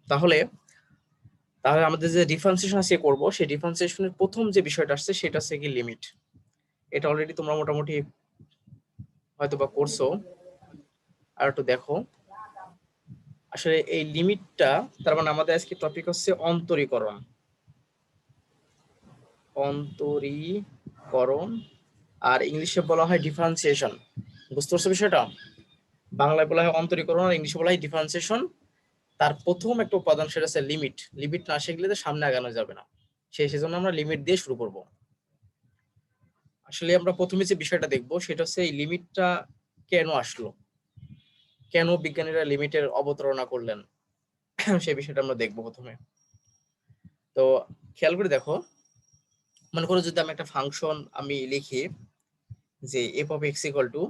তাহলে আমাদের যে ডিফারেন্সিয়েশন আজকে করব সেই ডিফারেন্সিয়েশনের প্রথম যে বিষয়টা আসছে সেটা হচ্ছে কি লিমিট। এটা অলরেডি তোমরা মোটামুটি হয়তো বা করছো, আর একটু দেখো। আসলে এই লিমিটটা, তার মানে আমাদের আজকে টপিক হচ্ছে অন্তরীকরণ। অন্তরীকরণ আর ইংলিশে বলা হয় ডিফারেন্সিয়েশন। বুঝতে পারছো বিষয়টা? বাংলায় বলা হয় অন্তরীকরণ আর ইংলিশে বলা হয় ডিফারেন্সিয়েশন। তার প্রথম একটা উপাদান সেটা হচ্ছে লিমিট। লিমিট না শিখলে তো সামনে আগানো যাবে না। সেজন্য আমরা লিমিট দিয়ে শুরু করব। আসলে আমরা প্রথমে যে বিষয়টা দেখব সেটা হচ্ছে এই লিমিটটা কেন আসলো, কেন বিজ্ঞানীরা লিমিটের অবতারণা করলেন, সেই বিষয়টা আমরা দেখব প্রথমে। তো খেয়াল করে দেখো, মনে করো যদি আমি একটা ফাংশন আমি লিখি যে F of x equal to,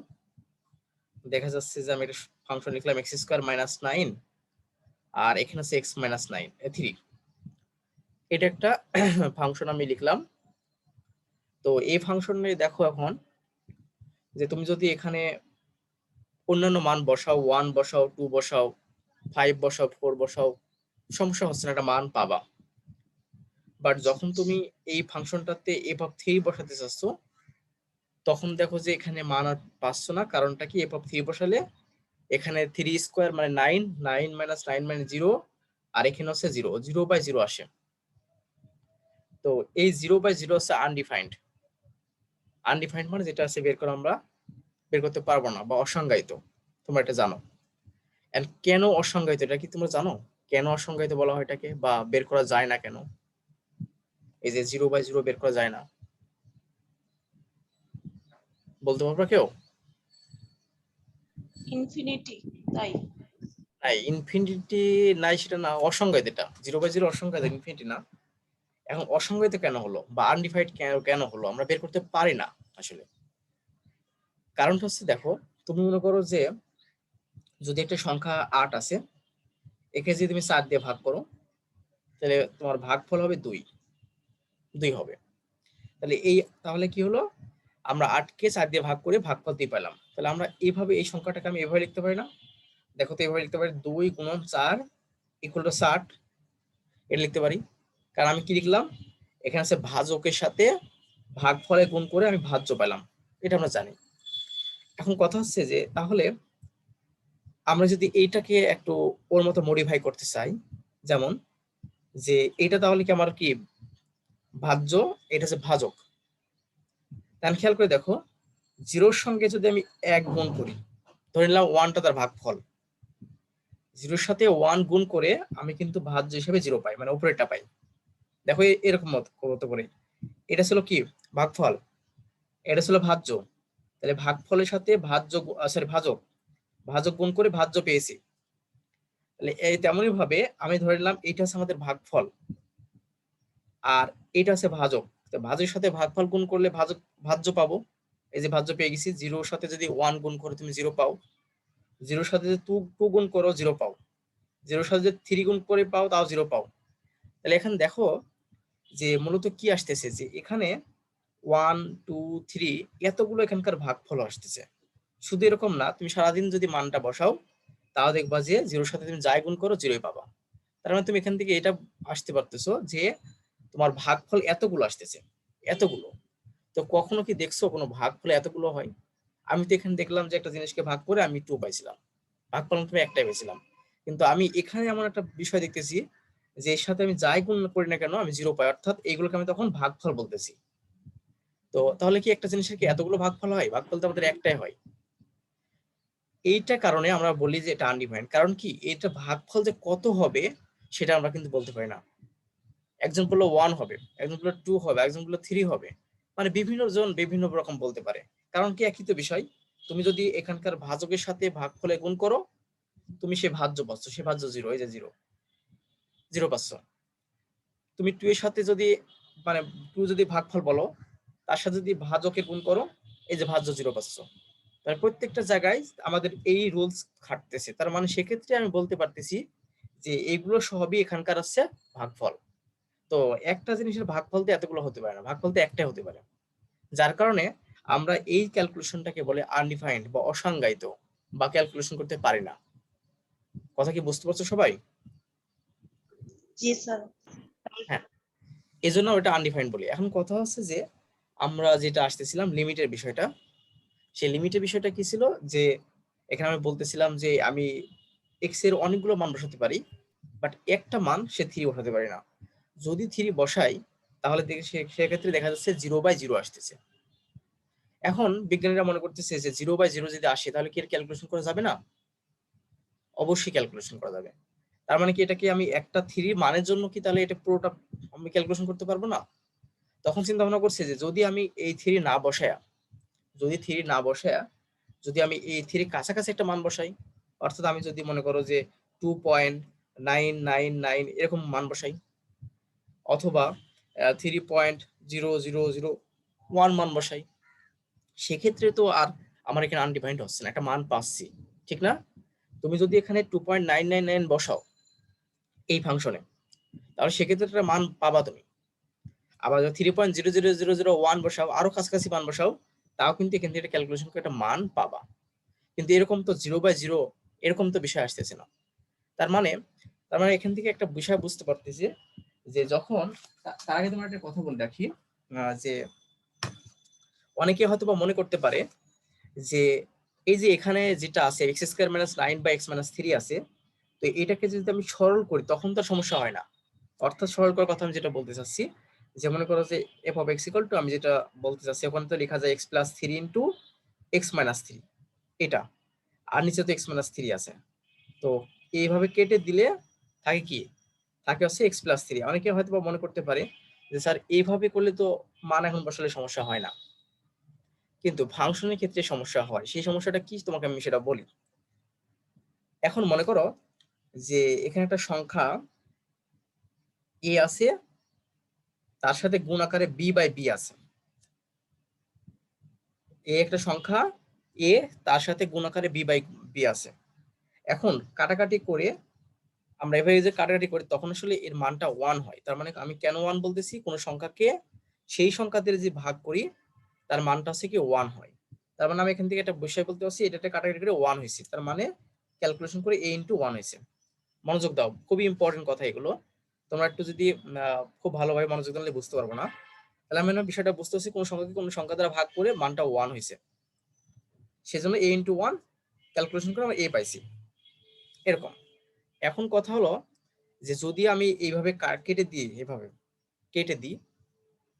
দেখা যাচ্ছে যে আমি একটা ফাংশন লিখলাম এক্স স্কোয়ার মাইনাস 9, আর এখানে আছে এক্স মাইনাস 3। এটা একটা ফাংশন আমি লিখলাম। তো এই ফাংশনে দেখো এখন যে তুমি যদি এখানে অন্যান্য মান বসাও, 1 বসাও, 2 বসাও, 5 বসাও, 4 বসাও, সমস্যা হচ্ছে না, একটা মান পাবা। বাট যখন তুমি এই ফাংশনটাতে এফ অফ 3 বসাতে চাচ্ছ, তখন দেখো যে এখানে মান আর পাচ্ছ না। কারণটা কি? এফ অফ 3 বসালে এখানে 3 স্কোয়ার মানে 9, 9 মাইনাস 9 মানে 0, আর এখানে হচ্ছে 0, 0/0 আসে। তো এই 0/0 হচ্ছে আনডিফাইন্ড। আনডিফাইন্ড মানে যেটা আছে আমরা বের করতে পারবো না বা অসংজ্ঞায়িত। তোমরা এটা জানো। এন্ড কেন অসংজ্ঞায়িত এটা কি তোমরা জানো? কেন অসংজ্ঞায়িত বলা হয় এটাকে, বা বের করা যায় না কেন? এই যে 0/0 বের করা যায় না, বলতে পারবা কেউ? ইনফিনিটি, তাই? নাই, ইনফিনিটি নাই, সেটা না, অসংজ্ঞায়িত। এটা 0/0 অসংজ্ঞায়িত, ইনফিনিটি না। এখন অসংজ্ঞায়িত কেন হলো বা আনডিফাইন্ড কেন হলো আমরা বের করতে পারি না আসলে? কারণটা হচ্ছে দেখো, তুমি মনে করো যে যদি একটা সংখ্যা 8 আছে, একে যদি তুমি 4 দিয়ে ভাগ করো, তাহলে তোমার ভাগফল হবে 2 হবে। তাহলে কি হলো? আমরা 8 কে 4 দিয়ে ভাগ করে ভাগফল 2 পেলাম। তাহলে আমরা এইভাবে এই সংখ্যাটাকে আমি এভাবে লিখতে পারি না? দেখো তো, এভাবে লিখতে পারি 2 গুণন 4 ইকুয়াল টু 60। এটা লিখতে পারি। কারণ আমি কি লিখলাম? এখানে আছে ভাজকের সাথে ভাগফলে গুণ করে আমি ভাজ্য পেলাম। এটা আমরা জানি। এখন কথা হচ্ছে যে তাহলে আমরা যদি এইটাকে একটু ওর মতো মডিফাই করতে চাই, যেমন যে এটা তাহলে কি আমার কি ভাজ্য, এটা হচ্ছে ভাজক। তাহলে খেয়াল করে দেখো, 0-র সঙ্গে যদি আমি 1 গুণ করি, ধরে নিলাম 1টা তার ভাগফল, 0-র সাথে 1 গুণ করে আমি কিন্তু ভাজ্য হিসেবে 0 পাই, মানে উপরেরটা পাই। দেখো এরকম মতো করে, এটা ছিল কি ভাগফল, এটা ছিল ভাজ্য। তাহলে ভাগফলের সাথে ভাজক গুণ করে ভাজ্য পেয়েছি। তাহলে এই তেমনই ভাবে আমি ধরে নিলাম এটা হচ্ছে আমাদের ভাগফল, আর এটা হচ্ছে ভাজক। তো ভাজের সাথে ভাগফল গুণ করলে ভাজ্য পাবো। এই যে ভাজ্য পেয়ে গেছি। 0-র সাথে যদি 1 গুণ করো তুমি 0 পাও, 0-র সাথে যদি 2 গুণ করো 0 পাও, 0-র সাথে যদি 3 গুণ করে পাও তাও 0 পাও। তাহলে এখানে দেখো যে মূলত কি আসতেছে, যে এখানে 1, 2, 3 এতগুলো এখানকার ভাগফল আসতেছে। শুধু এরকম না, তুমি সারাদিন যদি মানটা বসাও তাও দেখবা যে 0-র সাথে তুমি যাই গুণ করো 0-ই পাবা। তার মানে তুমি এখান থেকে এটা আসতে পারতেছো যে তোমার ভাগফল এতগুলো আসতেছে, এতগুলো। তো কখনো কি দেখছো কোনো ভাগফল এতগুলো হয়? আমি তো এখানে দেখলাম যে একটা জিনিসকে ভাগ করে আমি 2 পাইছিলাম, ভাগফল তুমি একটাই পেয়েছিলাম। কিন্তু আমি এখানে এমন একটা বিষয় দেখতেছি যে এর সাথে আমি যাই গুণ করি না কেন আমি 0 পাই, অর্থাৎ এইগুলোকে আমি তখন ভাগফল বলতেছি। তো তাহলে কি একটা জিনিসের কি এতগুলো ভাগফল হয়? ভাগফল তো আমাদের একটাই হয়। এইটা কারণে আমরা বলি যে এটা আনডিফাইন্ড। কারণ কি, এটা ভাগফল যে কত হবে সেটা আমরা কিন্তু বলতে পারি না। একজন বললো 1 হবে, একজন বললো 2 হবে, একজন বললো 3 হবে। মানে বিভিন্ন জন বিভিন্ন রকম বলতে পারে। কারণ কি, একই তো বিষয়। তুমি যদি এখানকার ভাজকের সাথে ভাগফলে গুণ করো, তুমি সে ভাজ্য পাচ্ছ, সে ভাজ্য 0, এই যে 0 পাচ্ছ। তুমি 2 এর সাথে যদি মানে 2 যদি ভাগফল বলো, তার সাথে যদি ভাজকে গুণ করো, এই যে ভাজ্য 0 পাচ্ছ। তার প্রত্যেকটা জায়গায় আমাদের এই রুলস খাটতেছে। তার মানে সেক্ষেত্রে আমি বলতে পারতেছি যে এগুলো সবই এখানকার আছে ভাগফল। তো একটা জিনিসের ভাগফল তো এতগুলো হতে পারে না, ভাগফল তো একটাই হতে পারে। যার কারণে আমরা এই ক্যালকুলেশনটাকে বলে আনডিফাইন্ড বা অসংজ্ঞায়িত। বা ক্যালকুলেশন করতে পারি না। কথা কি বুঝতে পারছো সবাই? জি স্যার। হ্যাঁ, এই জন্য ওটা আনডিফাইন্ড বলি। এখন কথা হচ্ছে যে আমরা যেটা আসতেছিলাম লিমিটের বিষয়টা, সেই লিমিটের বিষয়টা কি ছিল যে এখানে আমি বলতেছিলাম যে আমি এক্স এর অনেকগুলো মান বসাতে পারি, বাট একটা মান সে 3 বসাতে পারি না। যদি 3 বসাই তাহলে সেক্ষেত্রে দেখা যাচ্ছে 0/0 আসতেছে। এখন বিজ্ঞানীরা মনে করতেছে যে 0/0 যদি আসে তাহলে কি এর ক্যালকুলেশন করা যাবে না? অবশ্যই ক্যালকুলেশন করা যাবে। তার মানে কি এটাকে আমি একটা 3 মানের জন্য কি তাহলে এটা পুরোটা আমি ক্যালকুলেশন করতে পারবো না? তখন চিন্তা ভাবনা করছে যে যদি আমি এই 3 না বসায়া, যদি 3 না বসায়া যদি আমি এই 3 কাছাকাছি একটা মান বসাই, অর্থাৎ আমি যদি মনে করো যে 2.999 এরকম মান বসাই, অথবা 3.0001 মান বসাই, সেক্ষেত্রে তো আর আমার এখানে আনডিফাইন্ড হচ্ছে না, একটা মান পাচ্ছি, ঠিক না? তুমি যদি এখানে 2.999 বসাও এই ফাংশনে, তাহলে সেক্ষেত্রে একটা মান পাবা তুমি। আবার 3.00001 বসাও, আরো কাছাকাছি মান বসাও, তাও কিন্তু এখান থেকে ক্যালকুলেশন করে একটা মান পাবা। কিন্তু এরকম তো 0/0 এরকম তো বিষয় আসতেছে না। তার মানে এখান থেকে একটা বিষয় বুঝতে পারতেছি যে যখন, তার আগে তোমার একটা কথা বলে রাখি, যে অনেকে হয়তো বা মনে করতে পারে যে এই যে এখানে যেটা আছে x²-9/x-3 আছে, তো এটাকে যদি আমি সরল করি তখন তো সমস্যা হয় না। অর্থাৎ সরল করার কথা আমি যেটা বলতে চাচ্ছি, যে মনে করো যে f of x equal to, আমি যেটা বলতে চাচ্ছি ওখানে তো লেখা যায় x+3 ইন্টু x-3, এটা, আর নিচে তো x-3 আছে। তো এইভাবে কেটে দিলে থাকে কি, থাকে হচ্ছে x+3। অনেকে হয়তো বা মনে করতে পারে যে স্যার এইভাবে করলে তো মান এখন বসালে সমস্যা হয় না, কিন্তু ফাংশনের ক্ষেত্রে সমস্যা হয়। সেই সমস্যাটা কি তোমাকে আমি সেটা বলি। এখন মনে করো যে এখানে একটা সংখ্যা a আছে, তার সাথে গুণ আকারে b/b আছে। একটা সংখ্যা a, তার সাথে গুণ আকারে b/b আছে। এখন কাটাকাটি করে আমরা এভাবে যে কাটাকাটি করি তখন আসলে এর মানটা 1 হয়। তার মানে আমি কেন 1 বলতেছি, কোন সংখ্যাকে সেই সংখ্যা দিয়ে যে ভাগ করি তার মানটা হচ্ছে কি 1 হয়। তার মানে আমি এখান থেকে একটা বিষয় বলতে পারছি, এটাতে কাটাকাটি করে 1 হয়েছে, তার মানে ক্যালকুলেশন করে a ইন্টু 1 হয়েছে। মনোযোগ দাও, খুবই ইম্পর্টেন্ট কথা এগুলো। তোমরা একটু যদি খুব ভালোভাবে মনোযোগ দিলে বুঝতে পারবো না। তাহলে আমি বিষয়টা বুঝতে পারছি, কোন সংখ্যাকে কোন সংখ্যা দ্বারা ভাগ করে মানটা 1 হয়েছে, সেজন্য a ইন্টু 1 ক্যালকুলেশন করে আমরা a পাইছি, এরকম। এখন কথা হলো যে যদি আমি এইভাবে কেটে দিই, এভাবে কেটে দিই,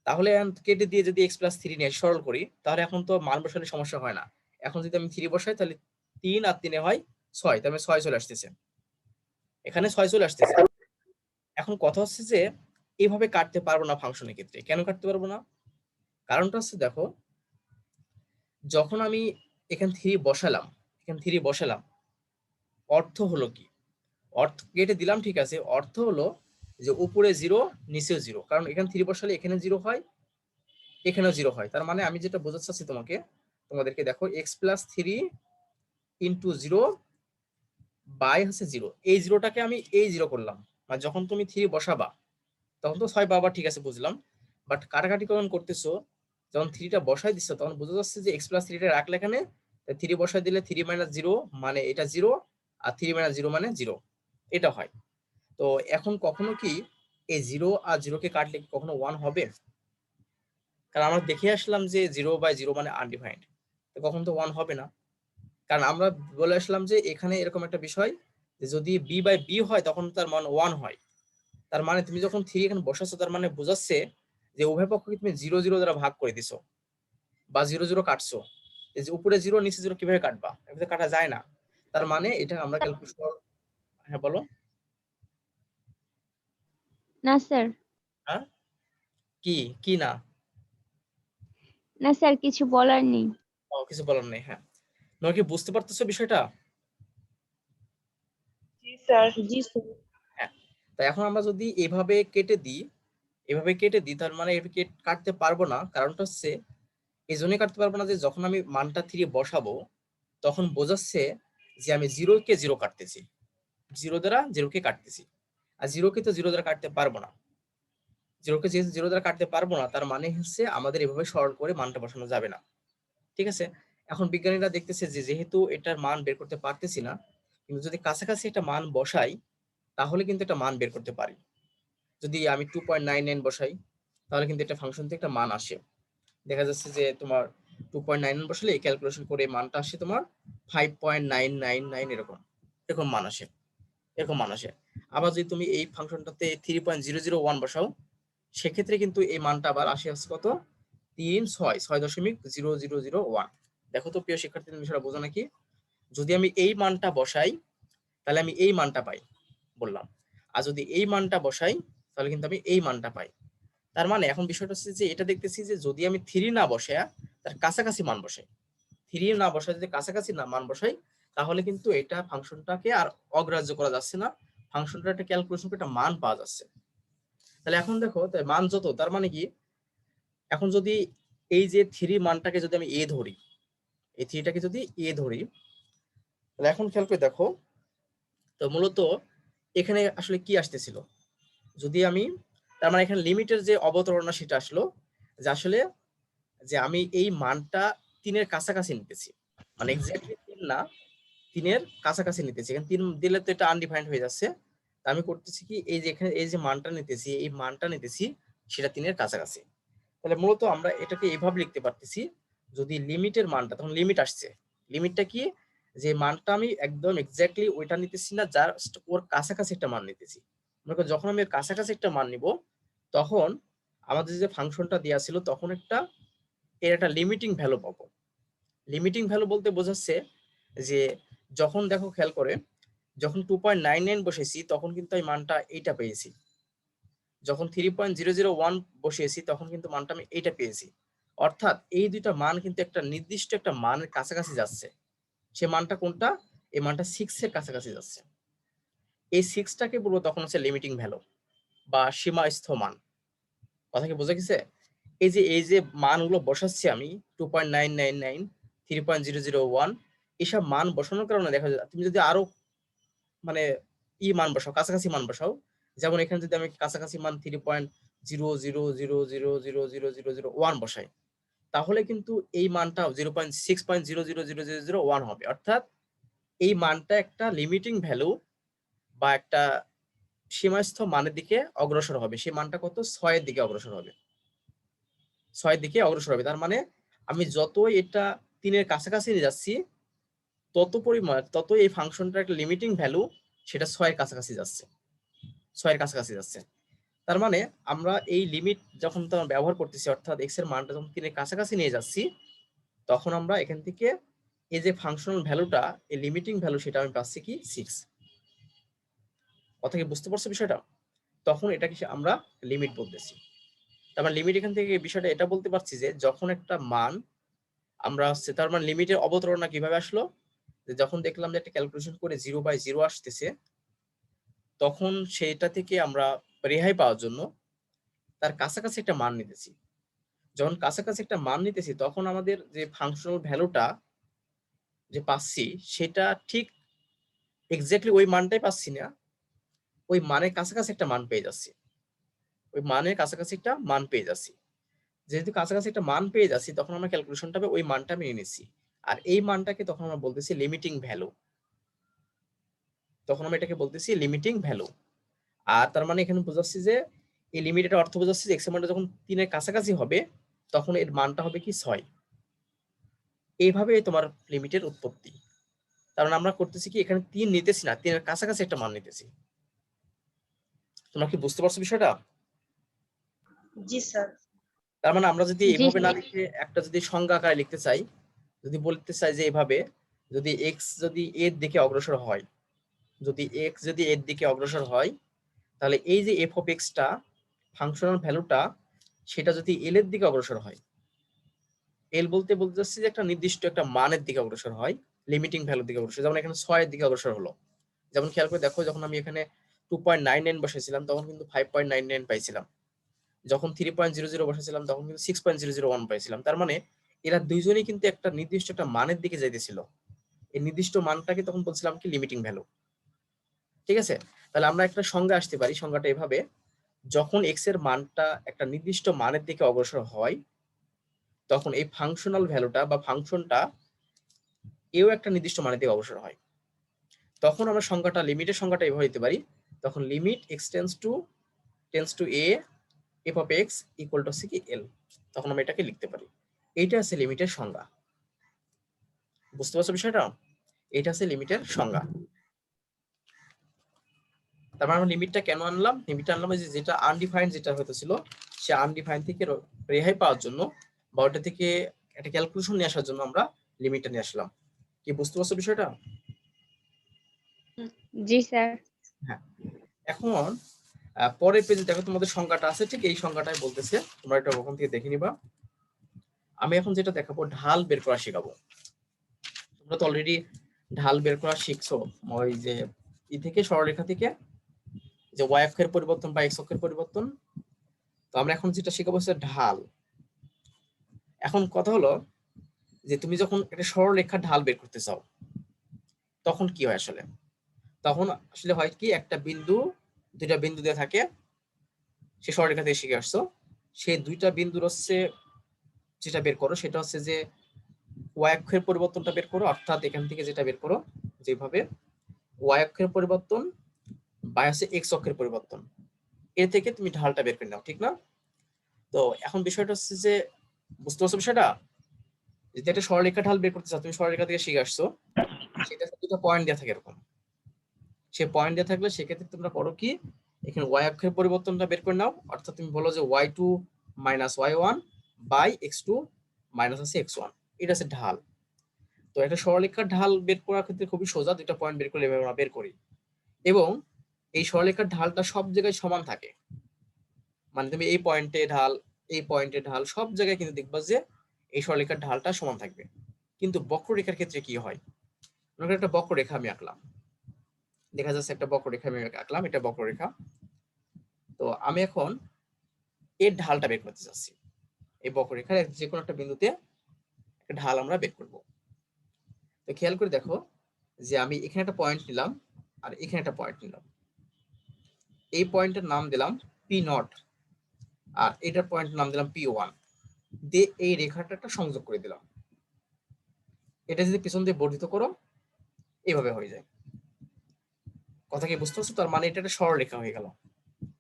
তাহলে কেটে দিয়ে যদি x+3 নিয়ে সরল করি তাহলে এখন তো মান বসালে সমস্যা হয় না। এখন যদি আমি 3 বসাই তাহলে 3 আর 3 হয় 6, তার মানে 6 চলে আসতেছে, এখানে 6 চলে আসতেছে। এখন কথা হচ্ছে যে এইভাবে কাটতে পারবো না ফাংশনের ক্ষেত্রে। কেন কাটতে পারবো না? কারণটা হচ্ছে দেখো, যখন আমি এখানে 3 বসালাম, অর্থ হলো কি, অর্থ কেটে দিলাম ঠিক আছে, অর্থ হলো যে উপরে 0 নিচেও 0, কারণ এখানে 3 বসালে এখানে 0 হয়, এখানেও 0 হয়। তার মানে আমি যেটা বোঝাতে চাচ্ছি তোমাদেরকে দেখো, x+3 ইন্টু 0 বাই হচ্ছে 0, এই 0টাকে আমি এই 0 করলাম। মানে যখন তুমি 3 বসাবা তখন তো 6 পাবা, ঠিক আছে বুঝলাম, বাট কাটাকাটি কখন করতেছো, যখন 3টা বসাই দিচ্ছ তখন বোঝা যাচ্ছে যে x+3টা রাখলে এখানে 3 বসাই দিলে 3 - 0 মানে এটা 0, আর 3 - 0 মানে 0, এটা হয়। তো এখন কখনো কি এই 0 আর 0 কে কাটলে কি কখনো 1 হবে? কারণ আমরা দেখে আসলাম যে 0/0 মানে আনডিফাইন্ড, তো কখন তো 1 হবে না। কারণ আমরা বলে আসলাম যে এখানে এরকম একটা বিষয় যে যদি b/b হয় তখন তার মান 1 হয়। তার মানে তুমি যখন 3 এখানে বসাচ্ছো তার মানে বোঝাচ্ছে যে উভয় পক্ষকে তুমি 0 0 দ্বারা ভাগ করে দিছো বা 0 0 কাটছো। এই যে উপরে 0 নিচে 0 কিভাবে কাটবা? এভাবে কাটা যায় না। তার মানে এটা আমরা ক্যালকুলেশন, হ্যাঁ বলো। না স্যার, হ্যাঁ, কি কি না? না স্যার, কিছু বলার নেই। ও, কিছু বলার নেই, হ্যাঁ। তোমরা কি বুঝতে পারতেছো বিষয়টা? জি স্যার। জি স্যার। হ্যাঁ। তাই এখন আমরা যদি এভাবে কেটে দিই, তার মানে এটাকে কাটতে পারবো না। কারণটা হচ্ছে এই জন্যই কাটতে পারবো না যে যখন আমি মানটা 3 বসাবো তখন বোঝাচ্ছে যে আমি 0 কে 0 কাটতেছি, 0 দ্বারা 0 কে কাটতেছি, আর 0 কে তো 0 দ্বারা কাটতে পারবো না। 0 কে যেহেতু 0 দ্বারা কাটতে পারবো না তার মানে হচ্ছে আমাদের এভাবে সরল করে মানটা বসানো যাবে না, ঠিক আছে? এখন বিজ্ঞানীরা দেখতেছে যে যেহেতু এটার মান বের করতে পারতেছি না, কিন্তু যদি কাছাকাছি একটা মান বসাই তাহলে কিন্তু একটা মান বের করতে পারি। যদি আমি 2.99 বসাই তাহলে কিন্তু এটা ফাংশন থেকে একটা মান আসে। দেখা যাচ্ছে যে তোমার 2.99 বসালে ক্যালকুলেশন করে মানটা আসে তোমার 5.999 এরকম এরকম মান আসে, এরকম মান আসে। আবার যদি তুমি এই ফাংশনটাতে 3.001 বসাও সেক্ষেত্রে কিন্তু এই মানটা আবার আসে হচ্ছে কত 6.001। দেখো তো প্রিয় শিক্ষার্থীদের বিষয়টা বোঝো নাকি? যদি আমি এই মানটা বসাই তাহলে আমি এই মানটা পাই বললাম, আর যদি এই মানটা বসাই তাহলে কিন্তু আমি এই মানটা পাই। তার মানে এখন বিষয়টা হচ্ছে যে এটা দেখতেছি যে যদি আমি 3 না বসাই তার কাছাকাছি মান বসাই, 3 না বসাই যদি কাছাকাছি না মান বসাই তাহলে কিন্তু এটা ফাংশনটাকে আর অগ্রাহ্য করা যাচ্ছে না, ফাংশনটা একটা ক্যালকুলেশন করে একটা মান পাওয়া যাচ্ছে। তাহলে এখন দেখো তাই মান যত, তার মানে কি এখন যদি এই যে 3 মানটাকে যদি আমি এ ধরি, এই 3টাকে যদি এ ধরি তাহলে এখন খেয়াল করে দেখো তো মূলত এখানে আসলে কি আসতেছিল, যদি আমি তার মানে এখানে লিমিটের যে অবতারণা সেটা আসলো যে আসলে যে আমি এই মানটা 3-এর কাছাকাছি নিতেছি, মানে এক্স্যাক্টলি 3 না 3-এর কাছাকাছি নিতেছি। এখানে 3 দিলে তো এটা আনডিফাইন্ড হয়ে যাচ্ছে। তা আমি করতেছি কি এই যে এখানে এই যে মানটা নিতেছি এই মানটা নিতেছি সেটা 3-এর কাছাকাছি। তাহলে মূলত আমরা এটাকে এইভাবে লিখতে পারতেছি, যদি লিমিটের মানটা তখন লিমিট আসছে, লিমিটটা কি যে মানটা আমি একদম এক্স্যাক্টলি ওইটা নিতেছি না, জাস্ট ওর কাছাকাছি একটা মান নিতেছি। মনে করো যখন আমি এর কাছাকাছি একটা মান নিব তখন আমাদের যে ফাংশনটা দেওয়া ছিল তখন এর একটা লিমিটিং ভ্যালু পাবো। লিমিটিং ভ্যালু বলতে বোঝাচ্ছে যে যখন দেখো খেয়াল করে যখন 2.99 বসেছি তখন কিন্তু এই মানটা এইটা পেয়েছি, যখন 3.001 বসিয়েছি তখন কিন্তু মানটা আমি এইটা পেয়েছি। অর্থাৎ এই দুইটা মান কিন্তু একটা নির্দিষ্ট একটা মানের কাছাকাছি যাচ্ছে। সে মানটা কোনটা? এই মানটা 6 এর কাছাকাছি যাচ্ছে। এই 6টাকে বলবো তখন হচ্ছে লিমিটিং ভ্যালু বা সীমাস্থ মান। কথা কি বোঝা গেছে? এই যে মানগুলো বসাচ্ছি আমি 2.999 3.001 এসব মান বসানোর কারণে দেখা যায় তুমি যদি আরো মানে মান বসাও কাছাকাছি মান বসাও, যেমন এখানে যদি আমি কাছাকাছি মান 3.000000001 বসাই তাহলে কিন্তু এই মানটা 0.6.0000001 হবে। অর্থাৎ এই মানটা একটা লিমিটিং ভ্যালু বা একটা সীমাস্থ মানের দিকে অগ্রসর হবে। সেই মানটা কত 6 এর দিকে অগ্রসর হবে, 6 দিকে অগ্রসর হবে। তার মানে আমি যতই এটা 3-এর কাছাকাছি নিয়ে যাচ্ছি তত এই ফাংশনটার একটা লিমিটিং ভ্যালু সেটা 6-এর কাছাকাছি যাচ্ছে, 6-এর কাছাকাছি যাচ্ছে। তার মানে আমরা এই লিমিট যখন তোমার ব্যবহার করতেছি অর্থাৎ x এর মানটা যখন 3-এর কাছাকাছি নিয়ে যাচ্ছি তখন আমরা এখান থেকে এই যে ফাংশনাল ভ্যালুটা এই লিমিটিং ভ্যালু সেটা আমি পাচ্ছি কি 6। কথা কি বুঝতে পারছো বিষয়টা? তখন এটাকে আমরা লিমিট বলতেছি। তার মানে লিমিট এখান থেকে বিষয়টা এটা বলতে পারছি যে যখন একটা মান আমরা হচ্ছে তার মানে লিমিটের অবতারণা কিভাবে আসলো, যে যখন দেখলাম যে একটা ক্যালকুলেশন করে 0/0 আসতেছে তখন সেটা থেকে আমরা রেহাই পাওয়ার জন্য তার কাছাকাছি একটা মান নিতেছি। যখন কাছাকাছি একটা মান নিতেছি তখন আমাদের যে ফাংশনাল ভ্যালুটা যে পাচ্ছি সেটা ঠিক এক্স্যাক্টলি ওই মানটাই পাচ্ছি না, ওই মানের কাছাকাছি একটা মান পেয়ে যাচ্ছি, ওই মানের কাছাকাছি একটা মান পেয়ে যাচ্ছি। যেহেতু কাছাকাছি একটা মান পেয়ে যাচ্ছি তখন আমরা ক্যালকুলেশনটা ওই মানটা আমি নিয়ে নিচ্ছি। আর এই মানটাকে তখন আমরা বলতেছি লিমিটিং ভ্যালু, তখন আমরা এটাকে বলতেছি লিমিটিং ভ্যালু। আর তার মানে এখানে বোঝাচ্ছি যে এই লিমিটের অর্থ বোঝাচ্ছি যে এক্স এর মানটা যখন 3-এর কাছাকাছি হবে তখন এর মানটা হবে কি 6। এইভাবে তোমার লিমিটের উৎপত্তি। কারণ আমরা করতেছি কি এখানে 3 নিতেছি না, 3-এর কাছাকাছি একটা মান নিতেছি। তোমরা কি বুঝতে পারছো বিষয়টা? জি স্যার। তার মানে আমরা যদি জি এভাবে না স্যার। লিখে একটা যদি সংজ্ঞা আকারে লিখতে চাই, যদি বলতে চাই যে এভাবে যদি এক্স যদি এর দিকে অগ্রসর হয়, যদি এক্স যদি এর দিকে অগ্রসর হয় তাহলে এই যে এফ অফ এক্সটা ফাংশনাল ভ্যালুটা সেটা যদি এল এর দিকে অগ্রসর হয়, এল বলতে বলতে যাচ্ছি যে একটা নির্দিষ্ট একটা মানের দিকে অগ্রসর হয়, লিমিটিং ভ্যালুর দিকে অগ্রসর, যেমন এখানে 6 এর দিকে অগ্রসর হলো। যেমন খেয়াল করে দেখো যখন আমি এখানে 2.99 বসেছিলাম তখন কিন্তু 5.99 পাইছিলাম, যখন 3.00 বসেছিলাম তখন কিন্তু 6.001 পাইছিলাম। তার মানে এরা দুইজনেই কিন্তু একটা নির্দিষ্ট একটা মানের দিকে যাইতেছিল, এই নির্দিষ্ট মানটাকে তখন বলছিলাম কি লিমিটিং ভ্যালু। ঠিক আছে? তাহলে আমরা একটা সংজ্ঞা আসতে পারি, সংজ্ঞাটা এভাবে, যখন এক্স এর মানটা একটা নির্দিষ্ট মানের দিকে অগ্রসর হয় তখন এই ফাংশনাল ভ্যালুটা বা ফাংশনটা এও একটা নির্দিষ্ট মানে থেকে অগ্রসর হয়, তখন আমরা সংখ্যাটা লিমিটের সংখ্যাটা এভাবে দিতে পারি, তখন limit x tends to A F of x equal to হচ্ছে কি এল, তখন আমরা এটাকে লিখতে পারি। এইটা আছে লিমিটের সংজ্ঞা। বুঝতে পারছো বিষয়টা? এটা আছে লিমিটের সংজ্ঞা। তারপর আমরা লিমিটটা কেন আনলাম? লিমিটটা আনলাম যে যেটা আনডিফাইন্ড যেটা হতেছিল, সে আনডিফাইন্ড থেকে রেহাই পাওয়ার জন্য বা ওটা থেকে একটা ক্যালকুলেশন নিয়ে আসার জন্য আমরা লিমিটটা নিয়ে আসলাম। কি বুঝতে পারছো বিষয়টা? জি স্যার। হ্যাঁ। এখন পরের পেজে দেখো তোমাদের সংখ্যাটা আছে, ঠিক এই সংখ্যাটাই বলতেছে, তোমরা এটা ওখান থেকে দেখে নিবা। আমি এখন যেটা দেখাবো ঢাল বের করা শেখাবো। তোমরা তো অলরেডি ঢাল বের করা শিখছো, ওই যে ই থেকে সরলরেখা থেকে যে ওয়াই অক্ষের পরিবর্তন বা এক্স অক্ষের পরিবর্তন। তো আমরা এখন যেটা শেখাবো হচ্ছে ঢাল। এখন কথা হলো যে তুমি যখন একটা সরলরেখার ঢাল বের করতে চাও তখন কি হয় আসলে? তখন আসলে হয় কি, একটা বিন্দু দুইটা বিন্দু দিয়ে থাকে, সে সরলরেখা থেকে শিখে আসছো, সেই দুইটা বিন্দুর হচ্ছে যেটা বের করো সেটা হচ্ছে যে ওয়াই অক্ষের পরিবর্তনটা বের করো, অর্থাৎ এখান থেকে যেটা বের করো যেভাবে ওয়াই অক্ষের পরিবর্তন বা হচ্ছে এক্স অক্ষের পরিবর্তন, এর থেকে তুমি ঢালটা বের করে নাও, ঠিক না? তো এখন বিষয়টা হচ্ছে যে বুঝতে পারছো বিষয়টা, যদি একটা সরলরেখা ঢাল বের করতে চাও, তুমি সরলরেখা থেকে শিখে আসছো, সেটা দুটো পয়েন্ট দেওয়া থাকে এরকম, সে পয়েন্ট দেওয়া থাকলে সেক্ষেত্রে তোমরা করো কি, এখানে ওয়াই অক্ষের পরিবর্তনটা বের করে নাও, অর্থাৎ তুমি বলো যে Y two minus Y one by X two minus আছে এক্স ওয়ান, এটা হচ্ছে ঢাল। তো একটা সরলরেখার ঢাল বের করার ক্ষেত্রে খুবই সোজা, দুইটা পয়েন্ট বের করলে এভাবে আমরা বের করি, এবং এই সরলরেখার ঢালটা সব জায়গায় সমান থাকে, মানে তুমি এই পয়েন্টে ঢাল এই পয়েন্টে ঢাল সব জায়গায় কিন্তু দেখবা যে এই সরলরেখার ঢালটা সমান থাকবে। কিন্তু বক্ররেখার ক্ষেত্রে কি হয়, মনে করো একটা বক্ররেখা আমি আঁকলাম, দেখা যাচ্ছে একটা বক্ররেখা আমি আঁকলাম, এটা বক্ররেখা। তো আমি এখন এর ঢালটা বের করতে চাচ্ছি, এই বক্ররেখার যে কোনো একটা বিন্দুতে একটা ঢাল আমরা বের করব। তো খেয়াল করে দেখো যে আমি এখানে একটা পয়েন্ট নিলাম আর এখানে একটা পয়েন্ট নিলাম, এই পয়েন্টের নাম দিলাম পি নট আর এটার পয়েন্টের নাম দিলাম পি ওয়ান, দিয়ে এই রেখাটা একটা সংযোগ করে দিলাম। এটা যদি পিছন দিয়ে বর্ধিত করো এইভাবে হয়ে যায়। কথা কি বুঝতে পারছো? তার মানে এটা একটা সরলরেখা হয়ে গেল,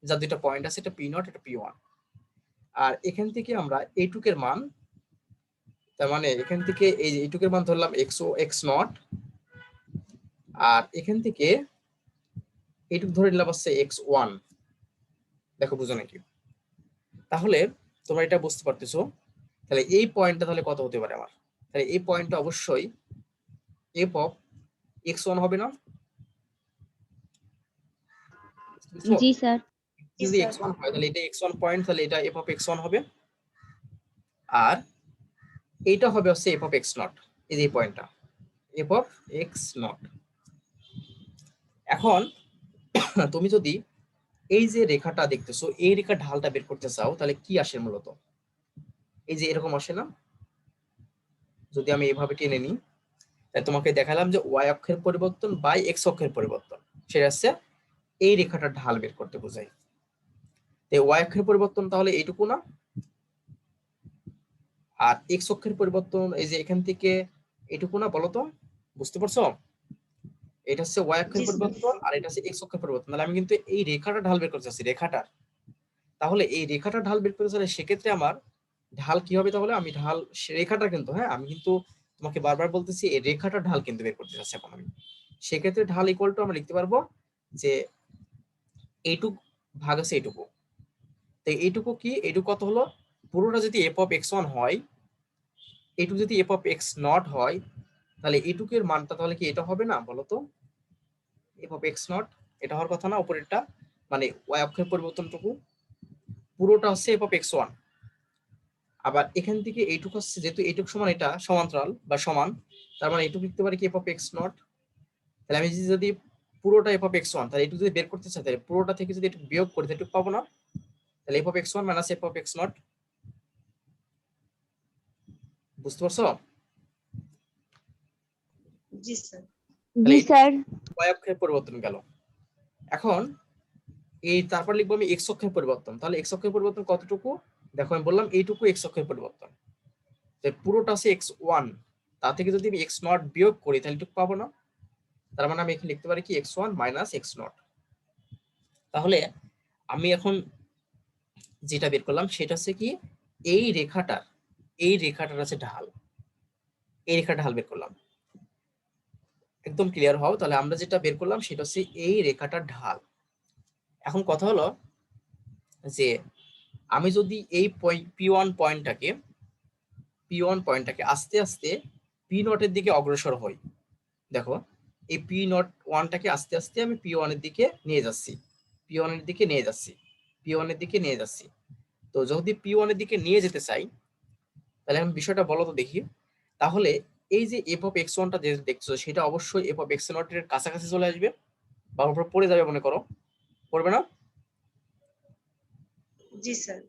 যার দুইটা পয়েন্ট আছে, এটা পি নট এটা পি ওয়ান। আর এখান থেকে আমরা এইটুকের মান, তার মানে এখান থেকে এই যে এইটুকের মান ধরলাম এক্স ও এক্স নট, আর এখান থেকে এইটুক ধরে নিলাম হচ্ছে এক্স ওয়ান। দেখো বুঝো নাকি? তাহলে তোমরা এটা বুঝতে পারতেছো, তাহলে এই পয়েন্টটা তাহলে কত হতে পারে আমার? তাহলে এই পয়েন্টটা অবশ্যই এফ অফ এক্স ওয়ান হবে না? জি স্যার। জি যদি স্যার। এক্স ওয়ান হয় তাহলে এটা এক্স ওয়ান পয়েন্ট, তাহলে এটা এফ অফ এক্স ওয়ান হবে, আর এইটা হবে হচ্ছে এফ অফ এক্স নট, এই যে পয়েন্টটা এফ অফ এক্স নট। এখন তুমি যদি এই যে রেখাটা দেখতেছো এই রেখার ঢালটা বের করতে চাও তাহলে কি আসে মূলত? এই যে এরকম আসে না? যদি আমি এইভাবে টেনে নিই, তাই তোমাকে দেখালাম যে ওয়াই অক্ষের পরিবর্তন বাই এক্স অক্ষের পরিবর্তন, সেটা হচ্ছে এই রেখাটার ঢাল বের করতে বোঝায়। এই ওয়াই অক্ষের পরিবর্তন তাহলে এইটুকু না, আর এক্স অক্ষের পরিবর্তন এই যে এখান থেকে এইটুকু না, বলো তো? বুঝতে পারছো? এটা হচ্ছে ওয়াই অক্ষের জি স্যার। পরিবর্তন আর এটা হচ্ছে এক্স অক্ষের পরিবর্তন, তাহলে আমি কিন্তু এই রেখাটা ঢাল বের করতে চাচ্ছি, রেখাটার। তাহলে এই রেখাটা ঢাল বের করতে চাইলে সেক্ষেত্রে আমার ঢাল কি হবে? তাহলে আমি ঢাল রেখাটা কিন্তু, হ্যাঁ আমি কিন্তু তোমাকে বারবার বলতেছি এই রেখাটা ঢাল কিন্তু বের করতে চাচ্ছি এখন আমি। সেক্ষেত্রে ঢাল ইকুয়াল টু আমরা লিখতে পারবো যে এইটুকু ভাগ আছে এইটুকু। তো এইটুকু কি, এইটুকু কত হলো? পুরোটা যদি এফ অফ এক্স ওয়ান হয়, এইটুকু যদি এফ অফ এক্স নট হয়, তাহলে এইটুকুর মানটা তাহলে কি এটা হবে না বলতো? এফ অফ এক্স নট এটা হওয়ার কথা না উপরেরটা, মানে ওয়াই অক্ষের পরিবর্তনটুকু পুরোটা হচ্ছে এফ অফ এক্স ওয়ান। আবার এখান থেকে এইটুকু হচ্ছে, যেহেতু এইটুকু সমান এটা সমান্তরাল বা সমান, তার মানে এইটুকু লিখতে পারি কি এফ অফ এক্স নট। তাহলে আমি যদি পুরোটা এফ অফ এক্স ওয়ান, তাহলে এইটুকু যদি বের করতে চাই তাহলে পুরোটা থেকে যদি একটু বিয়োগ করি তাহলে একটু পাবো না? তাহলে F of x one minus f of x not. বুঝতে পারছো? জি স্যার। জি স্যার। ওয়াই অক্ষের পরিবর্তন গেল। এখন এই তারপর লিখবো আমি এক্স অক্ষের পরিবর্তন, তাহলে এক্স অক্ষের পরিবর্তন কতটুকু? দেখো আমি বললাম এইটুকু এক্স অক্ষের পরিবর্তন, পুরোটা আছে এক্স ওয়ান, তা থেকে যদি আমি এক্স নট বিয়োগ করি তাহলে এটুকু পাবো না। তার মানে আমি এখানে লিখতে পারি কি x one minus x not. তাহলে আমি এখন যেটা বের করলাম সেটা হচ্ছে কি এই রেখাটার আছে ঢাল, এই রেখাটা ঢাল বের করলাম। একদম ক্লিয়ার হও, তাহলে আমরা যেটা বের করলাম সেটা হচ্ছে এই রেখাটার ঢাল। এখন কথা হলো যে আমি যদি এই পি ওয়ান পয়েন্টটাকে আস্তে আস্তে পি নটের দিকে অগ্রসর হই, দেখো এই পি নট ওয়ানটাকে আস্তে আস্তে আমি পি ওয়ানের দিকে নিয়ে যাচ্ছি, পি ওয়ানের দিকে নিয়ে যাচ্ছি, পি ওয়ানের দিকে নিয়ে যাচ্ছি। তো যদি পি ওয়ানের দিকে নিয়ে যেতে চাই তাহলে আমি বিষয়টা বলো তো দেখি। তাহলে এই যে এফ অফ এক্স ওয়ানটা যে দেখছো সেটা অবশ্যই এফ অফ এক্স নট এর কাছাকাছি চলে আসবে বা উপরে পড়ে যাবে, মনে করো পড়বে না? জি স্যার।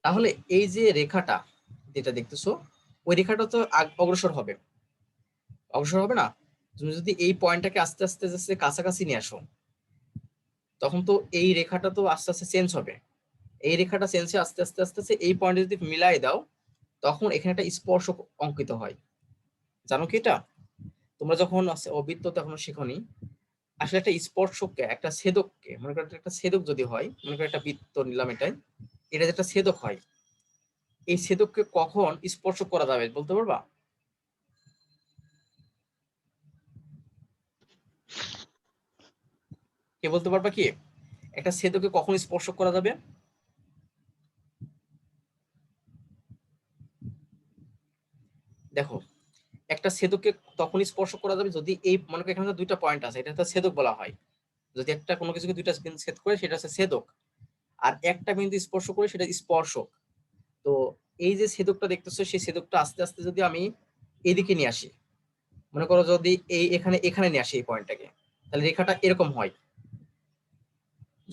তাহলে এই যে রেখাটা যেটা দেখতেছো ওই রেখাটা তো অগ্রসর হবে, অগ্রসর হবে না? তুমি যদি এই পয়েন্টটাকে আস্তে আস্তে আস্তে কাছাকাছি নিয়ে আসো তখন তো এই রেখাটা তো আস্তে আস্তে চেঞ্জ হবে। এই রেখাটা চেঞ্জ হয়ে আস্তে আস্তে আস্তে আস্তে এই পয়েন্টে যদি মিলাই দাও তখন এখানে একটা স্পর্শক অঙ্কিত হয়। জানো কি এটা? তোমরা যখন বৃত্ত তখন শেখনি, আসলে একটা স্পর্শককে একটা ছেদককে মনে করো একটা ছেদক যদি হয়, মনে করো একটা বৃত্ত নিলাম, এটা যেটা ছেদক হয়, এই ছেদককে কখন স্পর্শ করা যাবে বলতে পারবা? কে বলতে পারবা কি একটা ছেদককে কখন স্পর্শ করা যাবে? দেখো একটা ছেদককে তখনই স্পর্শ করা যাবে যদি এই মনে করো এখানে দুইটা পয়েন্ট আছে, এটা একটা ছেদক বলা হয়। যদি একটা কোনো কিছুকে দুইটা বিন্দু ছেদ করে সেটা হচ্ছে ছেদক, আর একটা বিন্দু স্পর্শ করে সেটা স্পর্শক। তো এই যে ছেদকটা দেখতেছো সেই ছেদকটা আস্তে আস্তে যদি আমি এদিকে নিয়ে আসি, মনে করো যদি এই এখানে এখানে নিয়ে আসি এই পয়েন্টটাকে, তাহলে রেখাটা এরকম হয়।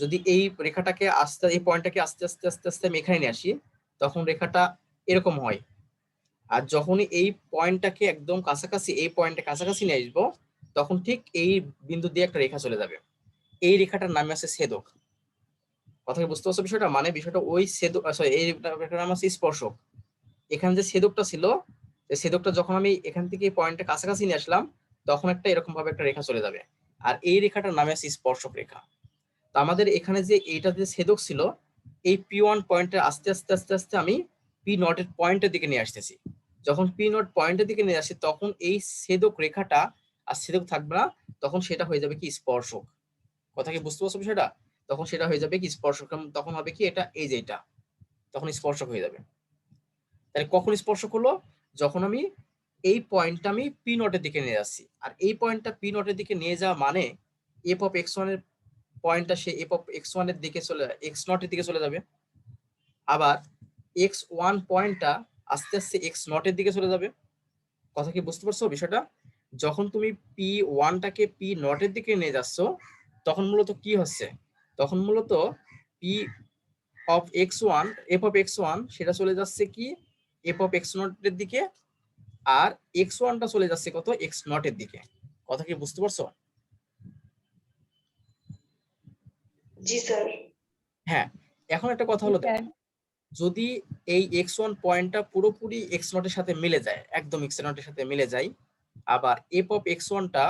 যদি এই রেখাটাকে আস্তে এই পয়েন্টটাকে আস্তে আস্তে আস্তে আস্তে আমি এখানে নিয়ে আসি তখন রেখাটা এরকম হয়। আর যখনই এই পয়েন্টটাকে একদম কাছাকাছি এই পয়েন্টে কাছাকাছি নিয়ে আসবো তখন ঠিক এই বিন্দু দিয়ে একটা রেখা চলে যাবে, এই রেখাটার নাম আছে ছেদক। কথা কি বুঝতে পারছো বিষয়টা? মানে বিষয়টা ওই ছেদক, সরি এই রেখাটার নাম আছে স্পর্শক। এখানে যে ছেদকটা ছিল, এই ছেদকটা যখন আমি এখান থেকে এই পয়েন্টে কাছাকাছি নিয়ে আসলাম তখন একটা এরকম ভাবে একটা রেখা চলে যাবে, আর এই রেখাটার নামে আছে স্পর্শক রেখা। তো আমাদের এখানে যে এইটা যে ছেদক ছিল এই পি ওয়ান পয়েন্টে আস্তে আস্তে আস্তে আস্তে আমি পি নটের পয়েন্টের দিকে নিয়ে আসতেছি। যখন পি নট পয়েন্টের দিকে নিয়ে আসি তখন এই ছেদক রেখাটা আর ছেদক থাকবে না, তখন সেটা হয়ে যাবে কি স্পর্শক। কথা কি বুঝতে পারছো বিষয়টা? তখন সেটা হয়ে যাবে কি স্পর্শক, তখন হবে কি এটা এই যে এটা তখন স্পর্শক হয়ে যাবে। তাহলে কখন স্পর্শক হলো? যখন আমি এই পয়েন্টটা আমি পি নটের দিকে নিয়ে যাচ্ছি, আর এই পয়েন্টটা পি নটের দিকে নিয়ে যাওয়া মানে এফ অফ এক্স ওয়ান এর পয়েন্টটা সে এফ অফ এক্স ওয়ান এর দিকে চলে এক্স নটের দিকে চলে যাবে, আবার এক্স ওয়ান পয়েন্টটা আস্তে আস্তে এক্স নটের দিকে চলে যাবে। কথা কি বুঝতে পারছো বিষয়টা? যখন তুমি পি ওয়ানটাকে পি নটের দিকে নিয়ে যাচ্ছ তখন মূলত কি হচ্ছে, তখন মূলত P of x one F of x one সেটা চলে যাচ্ছে কি এফ অফ এক্স নটের দিকে, আর এক্স ওয়ানটা চলে যাচ্ছে কত এক্স নটের দিকে। কথা কি বুঝতে পারছো? জি স্যার। হ্যাঁ, এখন একটা কথা জি হলো স্যার। দেখো, যদি এই এক্স ওয়ান পয়েন্টটা পুরোপুরি এক্স নটের সাথে মিলে যায়, একদম এক্স নটের সাথে মিলে যায়, আবার এফ অফ এক্স ওয়ানটা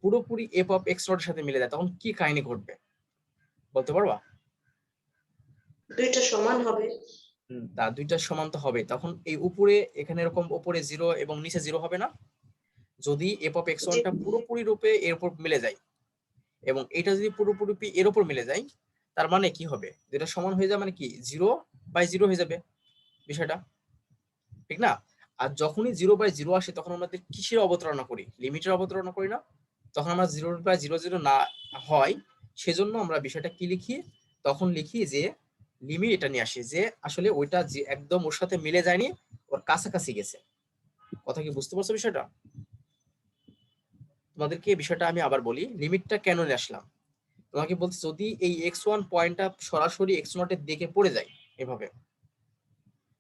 পুরোপুরি এফ অফ এক্স নটের সাথে মিলে যায়, তখন কি কাহিনী ঘটবে বলতে পারবা? দুইটা সমান হবে। তা দুইটা সমান তো হবে, তখন এই উপরে এখানে এরকম উপরে জিরো এবং নিচে জিরো হবে না? যদি এফ অফ এক্স জি ওয়ানটা পুরোপুরি রূপে এর উপর মিলে যায় এবং এটা যদি পুরোপুরি এর উপর মিলে যায় তার মানে কি হবে, যেটা সমান হয়ে যায় মানে কি জিরো বাই জিরো হয়ে যাবে বিষয়টা, ঠিক না? আর যখনই জিরো বাই জিরো আসে তখন আমাদের কিসের অবতারণা করি, লিমিটের অবতারণা করি না? তখন আমরা জিরো বাই জিরো জিরো না হয় সেজন্য আমরা বিষয়টা কি লিখি, তখন লিখি যে লিমিট এটা নিয়ে আসি যে আসলে ওইটা যে একদম ওর সাথে মিলে যায়নি, ওর কাছাকাছি গেছে। কথা কি বুঝতে পারছো বিষয়টা? তোমাদেরকে এই বিষয়টা আমি আবার বলি, লিমিটটা কেন নিয়ে আসলাম। তোমাকে বলছি যদি এই এক্স ওয়ান পয়েন্টটা সরাসরি এক্স নটের দিকে পড়ে যায় এভাবে,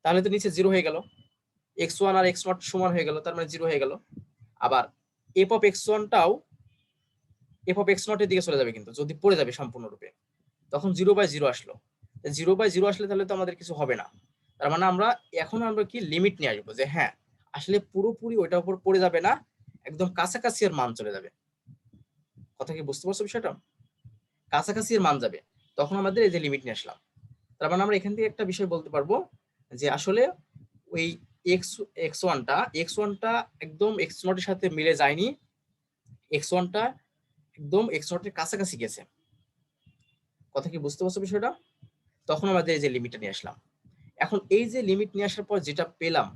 তাহলে তো নিচে জিরো হয়ে গেল, এক্স ওয়ান আর এক্স নট সমান হয়ে গেল, তার মানে জিরো হয়ে গেল। আবার এফ অফ এক্স ওয়ানটাও এফ অফ এক্স নটের দিকে চলে যাবে, কিন্তু যদি পড়ে যাবে সম্পূর্ণরূপে তখন জিরো বাই জিরো আসলো, জিরো বাই জিরো আসলে তাহলে তো আমাদের কিছু হবে না। তার মানে আমরা এখন আমরা কি লিমিট নিয়ে আসবো যে হ্যাঁ আসলে পুরোপুরি ওইটার উপর পড়ে যাবে না, একদম কাছাকাছি এর মান চলে যাবে। কথা কি বুঝতে পারছো বিষয়টা? কাছাকাছি এর মান যাবে, তখন আমাদের এই যে লিমিট নিয়ে আসলাম। তার মানে আমরা এখান থেকে একটা বিষয় বলতে পারবো যে আসলে ওই এক্স ওয়ানটা একদম এক্স নটের সাথে মিলে যায়নি, এক্স ওয়ানটা একদম এক্স নটের কাছাকাছি গেছে। কথা কি বুঝতে পারছো বিষয়টা? তখন আমাদের এই যে লিমিটটা নিয়ে আসলাম। এখন এই যে লিমিট নিয়ে আসার পর যেটা পেলাম,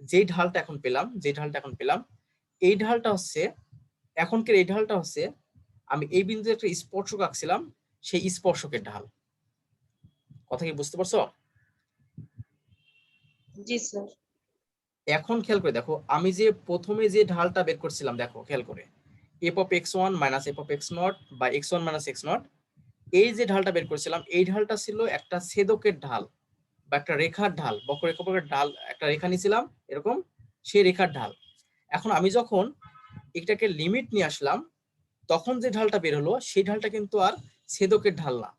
যেই ঢালটা এখন পেলাম, এই ঢালটা হচ্ছে এখনকার এই ঢালটা হচ্ছে আমি এই বিন্দুতে একটা স্পর্শক আঁকছিলাম, সেই স্পর্শকের ঢাল। কথা কি বুঝতে পারছো? জি স্যার। এখন খেয়াল করে দেখো, আমি যে প্রথমে যে ঢালটা বের করছিলাম, দেখো খেয়াল করে, f of x one minus f of x naught বা x one minus x naught, এই যে ঢালটা বের করছিলাম, এই ঢালটা ছিল একটা ছেদকের ঢাল বা একটা রেখার ঢাল, বক্ররেখার ঢাল, একটা রেখা নিয়েছিলাম এরকম, সেই রেখার ঢাল। এখন আমি যখন এটাকে লিমিট নিয়ে আসলাম, তখন যে ঢালটা বের হলো সেই ঢালটা কিন্তু আর ছেদকের ঢাল না,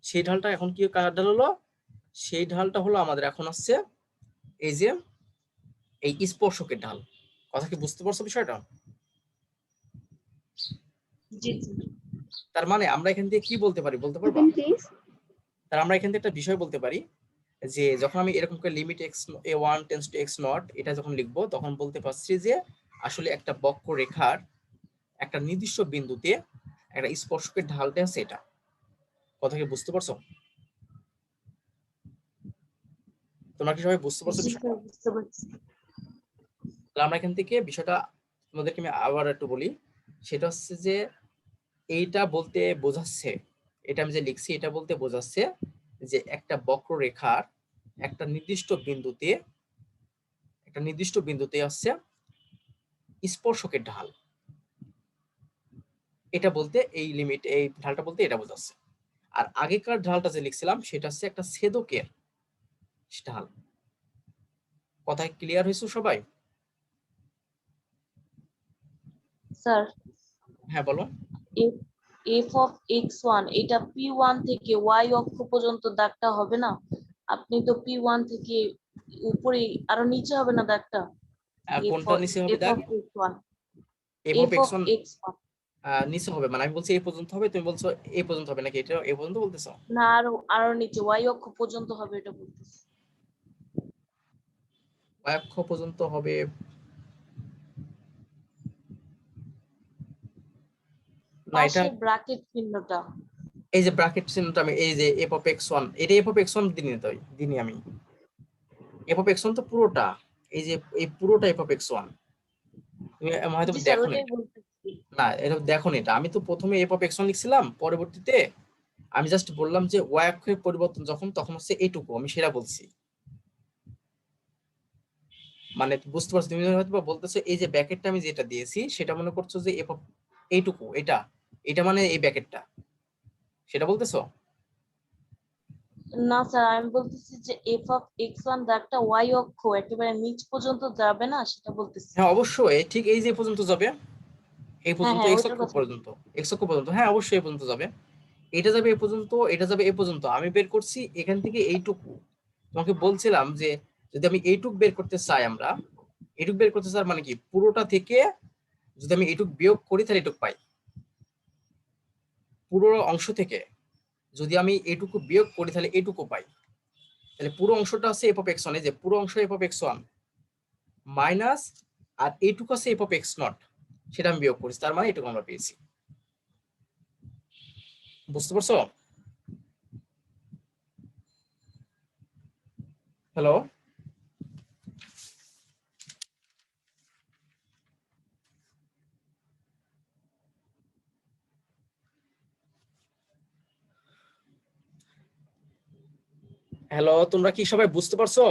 সেই ঢালটা এখন কি কার ঢাল হলো? সেই ঢালটা হলো আমাদের এখন হচ্ছে এই যে এই স্পর্শকের ঢাল। কথা কি বুঝতে পারছো বিষয়টা? জি স্যার। তার মানে আমরা এখান থেকে কি বলতে পারি, বলতে পারবা? তার আমরা এখান থেকে একটা বিষয় বলতে পারি যে যখন আমি এরকম করে limit x A one tends to x not এটা যখন লিখবো, তখন বলতে পারছি যে আসলে একটা বক্ররেখার একটা নির্দিষ্ট বিন্দুতে একটা স্পর্শকের ঢালটা আছে এটা। কথা কি বুঝতে পারছো? তোমরা কি সবাই বুঝতে পারছো জি বিষয়টা? স্যার, বুঝতে পারছি। তাহলে আমরা এখান থেকে বিষয়টা তোমাদেরকে আমি আবার একটু বলি, সেটা হচ্ছে যে এইটা বলতে বোঝাচ্ছে, এটা আমি যে লিখছি এটা বলতে বোঝাচ্ছে যে একটা বক্ররেখার একটা নির্দিষ্ট বিন্দুতে হচ্ছে স্পর্শকের ঢাল, এটা বলতে এই লিমিট এই ঢালটা বলতে এটা বোঝাচ্ছে। আর আগেকার ঢালটা যে লিখছিলাম সেটা হচ্ছে একটা ছেদকের ঢাল। কথায় ক্লিয়ার হয়েছে সবাই? স্যার, হ্যাঁ বলো। এফ অফ এক্স ওয়ান এটা পি ওয়ান থেকে ওয়াই অক্ষ পর্যন্ত দাগটা হবে না? আপনি তো পি ওয়ান থেকে উপরে আরো নিচে হবে না দাগটা? কোনটা নিচে হবে এফ দাগ? Of x one, F of F x of one x one. নিচে হবে মানে আমি বলছি এই পর্যন্ত হবে, তুমি বলছো এই পর্যন্ত হবে, নাকি এটা এই পর্যন্ত বলতেছো? না, আরো আরো নিচে ওয়াই অক্ষ পর্যন্ত হবে এটা বলতেছি। অক্ষ পর্যন্ত হবে না এটা? পাশে ব্র্যাকেট চিহ্নটা। এই যে ব্র্যাকেট চিহ্নটা আমি এই যে এফ অফ এক্স ওয়ান, এটা এফ অফ এক্স ওয়ান দিনই আমি এফ অফ এক্স ওয়ান তো পুরোটা, এই যে এই পুরোটা এফ অফ এক্স ওয়ান, তুমি হয়তো জি স্যার, দেখো না ওইটাই এটা। বলতেছি। না এটা দেখো না এটা, আমি তো প্রথমে এফ অফ এক্স ওয়ান লিখছিলাম, পরবর্তীতে আমি জাস্ট বললাম যে ওয়াই অক্ষের পরিবর্তন যখন তখন হচ্ছে এইটুকু, আমি সেটা বলছি। মানে বুঝতে পারছো? তুমি হয়তো বা বলতেছো এই যে ব্যাকেটটা আমি যেটা দিয়েছি সেটা মনে করছো যে এফ অফ এইটুকু, এটা এটা মানে এই ব্যাকেটটা, সেটা বলতেছো? না স্যার, আমি বলতেছি যে এফ অফ এক্স ওয়ান দাগটা ওয়াই অক্ষ একেবারে নিচ পর্যন্ত যাবে না সেটা বলতেছি। হ্যাঁ অবশ্যই, ঠিক এই যে পর্যন্ত যাবে, এই হ্যাঁ পর্যন্ত হ্যাঁ, এক্স ওইটার অক্ষ কথা পর্যন্ত, এক্স অক্ষ পর্যন্ত, হ্যাঁ অবশ্যই এই পর্যন্ত যাবে। এটা যাবে এ পর্যন্ত, এটা যাবে এ পর্যন্ত, আমি বের করছি এখান থেকে এইটুকু। তোমাকে বলছিলাম যে যদি আমি এইটুক বের করতে চাই, আমরা এইটুক বের করতে চাই মানে কি পুরোটা থেকে যদি আমি এইটুক বিয়োগ করি তাহলে এইটুক পাই, পুরো অংশ থেকে যদি আমি এইটুকু বিয়োগ করি তাহলে এইটুকু পাই। তাহলে পুরো অংশটা হচ্ছে এফ অফ এক্স ওয়ান, এই যে পুরো অংশ f of x one minus, আর এইটুকু আছে এফ অফ এক্স নট, সেটা আমি বিয়োগ করেছি, তার মানে এইটুকু আমরা পেয়েছি। বুঝতে পারছো? হ্যালো? হ্যালো, তোমরা কি সবাই বুঝতে পারছো?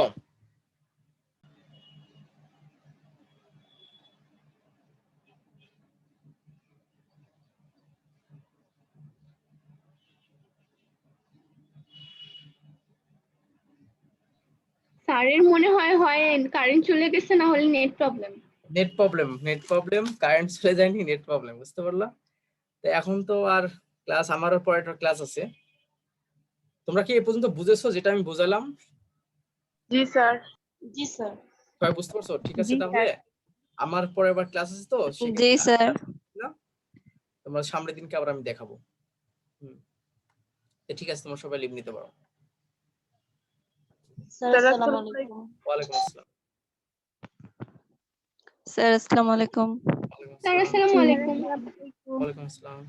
স্যারের মনে হয় হয় কারেন্ট চলে গেছে, না হলে net problem. Net problem, current চলে যায়নি, নেট প্রবলেম, বুঝতে পারলা? তো এখন তো আর ক্লাস, আমারও পরে একটা ক্লাস আছে। তোমরা কি এ পর্যন্ত বুঝেছো যেটা আমি বুঝালাম? জি স্যার। জি স্যার। সবাই বুঝতে পারছো? ঠিক আছে জি তাহলে আমার পরে আবার ক্লাস আছে তো জি সেক্ষেত্রে স্যার। তোমরা সামনের দিনকে আবার আমি দেখাবো। তো ঠিক আছে, তোমরা সবাই লিভ নিতে পারো। স্যার স্যার, আসসালামু আসসালামু আলাইকুম। ওয়ালাইকুম আসসালাম। স্যার আসসালামু আলাইকুম। ওয়ালাইকুম স্যার আসসালাম। আসসালামু আলাইকুম। ওয়ালাইকুম আসসালাম।